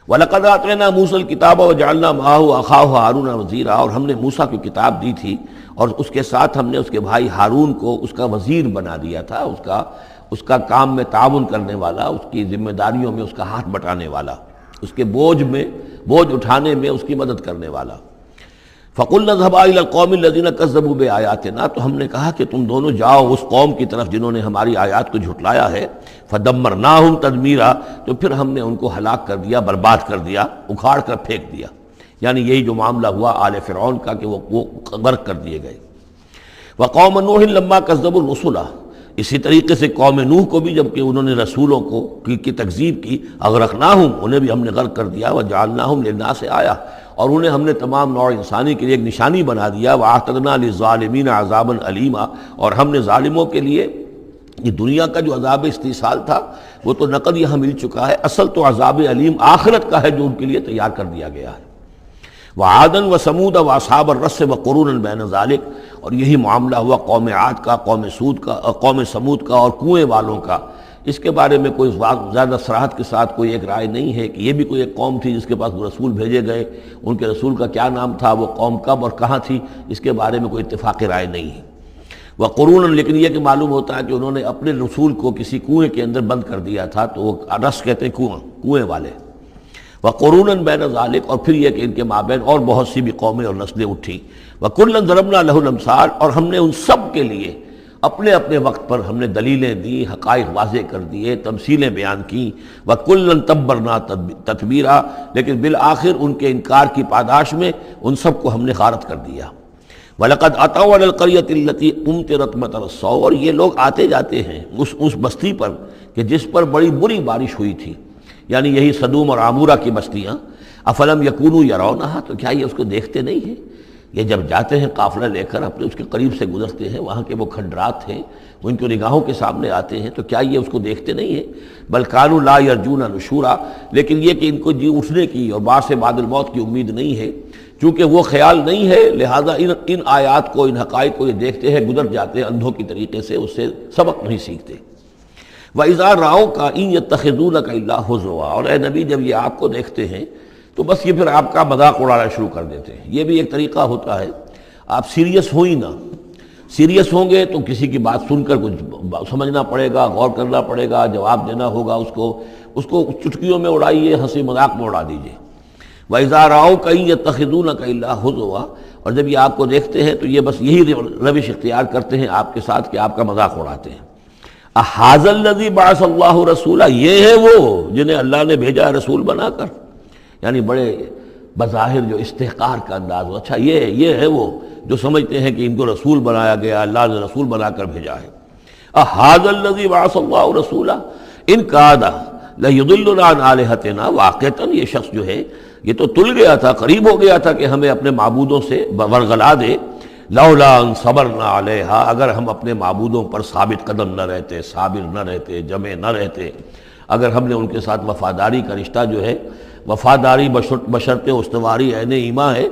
وَلَقَدْ آتَيْنَا مُوسَى الْكِتَابَ وَجَعَلْنَا مَعَهُ أَخَاهُ هَارُونَ وَزِيرًا، اور ہم نے موسیٰ کو کتاب دی تھی اور اس کے ساتھ ہم نے اس کے بھائی ہارون کو اس کا وزیر بنا دیا تھا، اس کا کام میں تعاون کرنے والا، اس کی ذمہ داریوں میں اس کا ہاتھ بٹانے والا، اس کے بوجھ اٹھانے میں اس کی مدد کرنے والا۔ فَقُلْنَا اذْهَبَا إِلَى الْقَوْمِ الَّذِينَ كَذَّبُوا بِآيَاتِنَا، تو ہم نے کہا کہ تم دونوں جاؤ اس قوم کی طرف جنہوں نے ہماری آیات کو جھٹلایا ہے۔ فَدَمَّرْنَاهُمْ تَدْمِيرًا، تو پھر ہم نے ان کو ہلاک کر دیا، برباد کر دیا، اکھاڑ کر پھینک دیا۔ یعنی یہی جو معاملہ ہوا آل فرعون کا کہ وہ غرق کر دیے گئے۔ وَقَوْمَ نُوحٍ لَمَّا كَذَّبُوا الرُّسُلَ، اسی طریقے سے قوم نوح کو بھی جب کہ انہوں نے رسولوں کی تکذیب کی، اغرقناہم، انہیں بھی ہم نے غرق کر دیا، وجعلناہم للناس آیہ، اور انہیں ہم نے تمام نوع انسانی کے لیے ایک نشانی بنا دیا، واعتدنا للظالمین عذابا علیما، اور ہم نے ظالموں کے لیے یہ دنیا کا جو عذاب استیصال تھا وہ تو نقد یہاں مل چکا ہے، اصل تو عذاب علیم آخرت کا ہے جو ان کے لیے تیار کر دیا گیا ہے۔ وعادا وثمود واصحاب الرس وقرونا بین ذلک، اور یہی معاملہ ہوا قوم عاد کا، قوم سمود کا اور کنویں والوں کا۔ اس کے بارے میں کوئی زیادہ صراحت کے ساتھ کوئی ایک رائے نہیں ہے کہ یہ بھی کوئی ایک قوم تھی جس کے پاس رسول بھیجے گئے، ان کے رسول کا کیا نام تھا، وہ قوم کب اور کہاں تھی، اس کے بارے میں کوئی اتفاق رائے نہیں ہے۔ وقرونا، لیکن یہ کہ معلوم ہوتا ہے کہ انہوں نے اپنے رسول کو کسی کنویں کے اندر بند کر دیا تھا، تو وہ رس کہتے ہیں کنویں والے۔ وقرونا بین ذالک، اور پھر یہ کہ ان کے مابین اور بہت سی بھی قومیں اور نسلیں اٹھی۔ وکلا ضربنا لہ الامثال، اور ہم نے ان سب کے لیے اپنے اپنے وقت پر ہم نے دلیلیں دی، حقائق واضح کر دیے، تمثیلیں بیان کیں۔ وکلا تبرنا تتبیرا، لیکن بالآخر ان کے انکار کی پاداش میں ان سب کو ہم نے غارت کر دیا۔ وَلَقَدْ أَتَوْا عَلَى الْقَرْيَةِ الَّتِي أُمْطِرَتْ مَطَرَ السَّوْءِ، اور یہ لوگ آتے جاتے ہیں اس بستی پر کہ جس پر بڑی بری بارش ہوئی تھی، یعنی یہی سدوم اور عامورہ کی بستیاں۔ افلم یکونوا یرونہا، تو کیا یہ اس کو دیکھتے نہیں ہیں؟ یہ جب جاتے ہیں قافلہ لے کر اپنے اس کے قریب سے گزرتے ہیں، وہاں کے وہ کھنڈرات ہیں وہ ان کی نگاہوں کے سامنے آتے ہیں، تو کیا یہ اس کو دیکھتے نہیں ہیں؟ بل کانوا لا یرجون نشورا، لیکن یہ کہ ان کو جی اٹھنے کی اور بعد سے بعد الموت کی امید نہیں ہے، چونکہ وہ خیال نہیں ہے، لہذا ان آیات کو، ان حقائق کو یہ دیکھتے ہیں، گزر جاتے ہیں اندھوں کی طریقے سے، اس سے سبق نہیں سیکھتے۔ وَإِذَا رَأَوْكَ إِن يَتَّخِذُونَكَ إِلَّا هُزُوًا، اور اے نبی جب یہ آپ کو دیکھتے ہیں تو بس یہ پھر آپ کا مذاق اڑانا شروع کر دیتے ہیں۔ یہ بھی ایک طریقہ ہوتا ہے، آپ سیریس ہو ہی نہ، سیریس ہوں گے تو کسی کی بات سن کر کچھ سمجھنا پڑے گا، غور کرنا پڑے گا، جواب دینا ہوگا، اس کو چٹکیوں میں اڑائیے، ہنسی مذاق میں اڑا دیجیے۔ وَإِذَا رَأَوْكَ إِن يَتَّخِذُونَكَ إِلَّا هُزُوًا، اور جب یہ آپ کو دیکھتے ہیں تو یہ بس یہی روش اختیار کرتے ہیں آپ کے ساتھ کہ آپ کا مذاق اڑاتے ہیں۔ اَهَٰذَا الَّذِي بَعَثَ اللَّهُ رَسُولًا، یہ ہے وہ جنہیں اللہ نے بھیجا رسول بنا کر، یعنی بڑے بظاہر جو استحقار کا انداز ہو، اچھا یہ ہے وہ جو سمجھتے ہیں کہ ان کو رسول بنایا گیا، اللہ نے رسول بنا کر بھیجا ہے۔ اَهَٰذَا الَّذِي بَعَثَ اللَّهُ رَسُولًا إِن كَادَ لَيُضِلُّنَا عَنْ آلِهَتِنَا، واقعتاً یہ شخص جو ہے یہ تو تل گیا تھا، قریب ہو گیا تھا کہ ہمیں اپنے معبودوں سے ورغلا دے۔ لولا ان صبرنا علیہا، اگر ہم اپنے معبودوں پر ثابت قدم نہ رہتے، صابر نہ رہتے، جمع نہ رہتے، اگر ہم نے ان کے ساتھ وفاداری کا رشتہ جو ہے، وفاداری بشرط استواری عین ایمان ہے،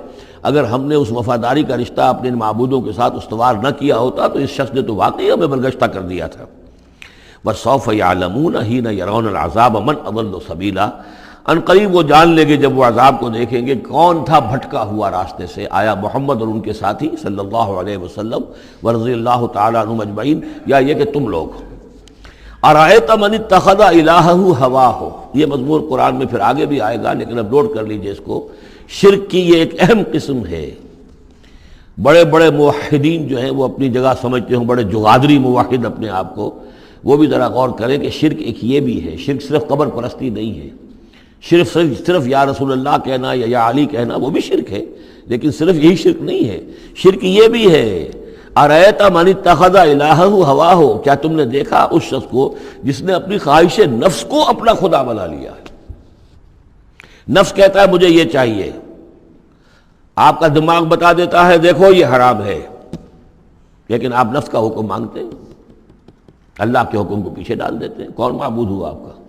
اگر ہم نے اس وفاداری کا رشتہ اپنے معبودوں کے ساتھ استوار نہ کیا ہوتا تو اس شخص نے تو واقعی ہمیں برگشتہ کر دیا تھا۔ وَسَوْفَ يَعْلَمُونَ حِينَ يَرَوْنَ الْعَذَابَ مَنْ أَضَلُّ سَبِيلًا، ان قریب وہ جان لیں گے جب وہ عذاب کو دیکھیں گے کون تھا بھٹکا ہوا راستے سے، آیا محمد اور ان کے ساتھی صلی اللہ علیہ وسلم ورضی اللہ تعالیٰ عنہم اجمعین، یا یہ کہ تم لوگ۔ ارأیت من اتخذ الہہ ہواہ، یہ مضمون قرآن میں پھر آگے بھی آئے گا لیکن اب نوٹ کر لیجئے اس کو، شرک کی یہ ایک اہم قسم ہے۔ بڑے بڑے موحدین جو ہیں وہ اپنی جگہ سمجھتے ہوں، بڑے جغادری موحد اپنے آپ کو، وہ بھی ذرا غور کریں کہ شرک ایک یہ بھی ہے، شرک صرف قبر پرستی نہیں ہے، صرف یا رسول اللہ کہنا یا علی کہنا وہ بھی شرک ہے، لیکن صرف یہی شرک نہیں ہے، شرک یہ بھی ہے۔ ارأیت من اتخذ الہہ ہواہ، کیا تم نے دیکھا اس شخص کو جس نے اپنی خواہش نفس کو اپنا خدا بنا لیا ہے؟ نفس کہتا ہے مجھے یہ چاہیے، آپ کا دماغ بتا دیتا ہے دیکھو یہ حرام ہے، لیکن آپ نفس کا حکم مانگتے ہیں، اللہ کے حکم کو پیچھے ڈال دیتے ہیں۔ کون معبود ہوا آپ کا؟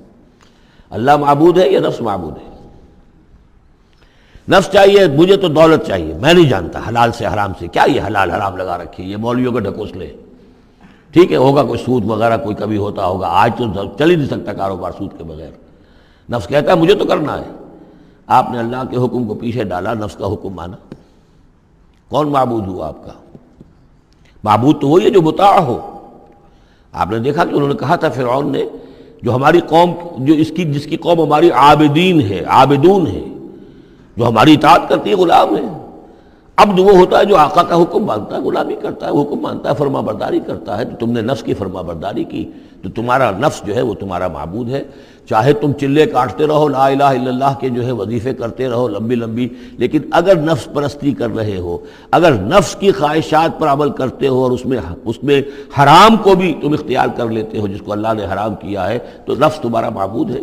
اللہ معبود ہے یا نفس معبود ہے؟ نفس چاہیے مجھے تو دولت چاہیے، میں نہیں جانتا حلال سے حرام سے، کیا یہ حلال حرام لگا رکھی، یہ مولویوں کا ڈھکوسلے، ٹھیک ہے ہوگا کوئی سود وغیرہ کوئی کبھی ہوتا ہوگا، آج تو چل ہی نہیں سکتا کاروبار سود کے بغیر۔ نفس کہتا ہے مجھے تو کرنا ہے، آپ نے اللہ کے حکم کو پیچھے ڈالا، نفس کا حکم مانا۔ کون معبود ہوا آپ کا؟ معبود تو وہی ہے جو مطاع ہو۔ آپ نے دیکھا کہ انہوں نے کہا تھا فرعون نے، جو ہماری قوم، جو جس کی قوم ہماری عابدین ہے، عابدون ہے، جو ہماری اطاعت کرتی ہے، غلام ہے۔ عبد وہ ہوتا ہے جو آقا کا حکم مانتا ہے، غلامی کرتا ہے، حکم مانتا ہے، فرما برداری کرتا ہے۔ تو تم نے نفس کی فرما برداری کی، تو تمہارا نفس جو ہے وہ تمہارا معبود ہے۔ چاہے تم چلے کاٹتے رہو، لا الہ الا اللہ کے جو ہے وظیفے کرتے رہو لمبی لمبی، لیکن اگر نفس پرستی کر رہے ہو، اگر نفس کی خواہشات پر عمل کرتے ہو اور اس میں حرام کو بھی تم اختیار کر لیتے ہو جس کو اللہ نے حرام کیا ہے، تو نفس تمہارا معبود ہے۔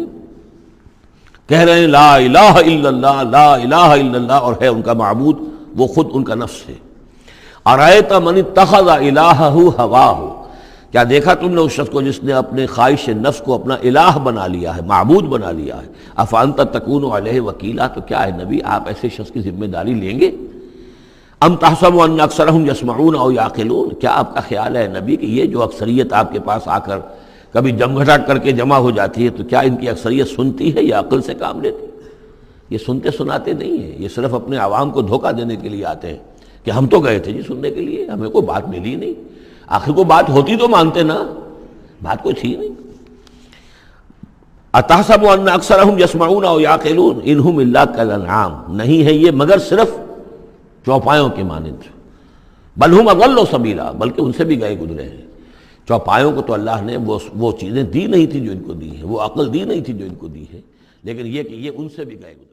کہہ رہے ہیں لا الہ الا اللہ، لا الہ الا اللہ، اور ہے ان کا معبود وہ خود ان کا نفس ہے۔ ارأیت من اتخذ الہہ ہواہ، کیا دیکھا تم نے اس شخص کو جس نے اپنے خواہش نفس کو اپنا الہ بنا لیا ہے، معبود بنا لیا ہے۔ افانت تکون علیہ وکیلا، تو کیا ہے نبی آپ ایسے شخص کی ذمہ داری لیں گے؟ ام تحسب ان اکثرهم یسمعون او یعقلون، کیا آپ کا خیال ہے نبی کہ یہ جو اکثریت آپ کے پاس آ کر کبھی جمگھٹا کر کے جمع ہو جاتی ہے، تو کیا ان کی اکثریت سنتی ہے یا عقل سے کام لیتی ہے؟ یہ سنتے سناتے نہیں ہیں، یہ صرف اپنے عوام کو دھوکہ دینے کے لیے آتے ہیں کہ ہم تو گئے تھے جی سننے کے لیے، ہمیں کوئی بات ملی نہیں۔ آخر کو بات ہوتی تو مانتے نا، بات کوئی تھی نہیں۔ اتحسب ان اکثرهم یسمعون او یعقلون انہم الا کالانعام، نہیں ہے یہ مگر صرف چوپایوں کے مانند، بل ہم اضل سبیلا، بلکہ ان سے بھی گئے گزرے ہیں۔ چوپایوں کو تو اللہ نے وہ چیزیں دی نہیں تھی جو ان کو دی ہیں، وہ عقل دی نہیں تھی جو ان کو دی ہے، لیکن یہ کہ یہ ان سے بھی گئے گزرے۔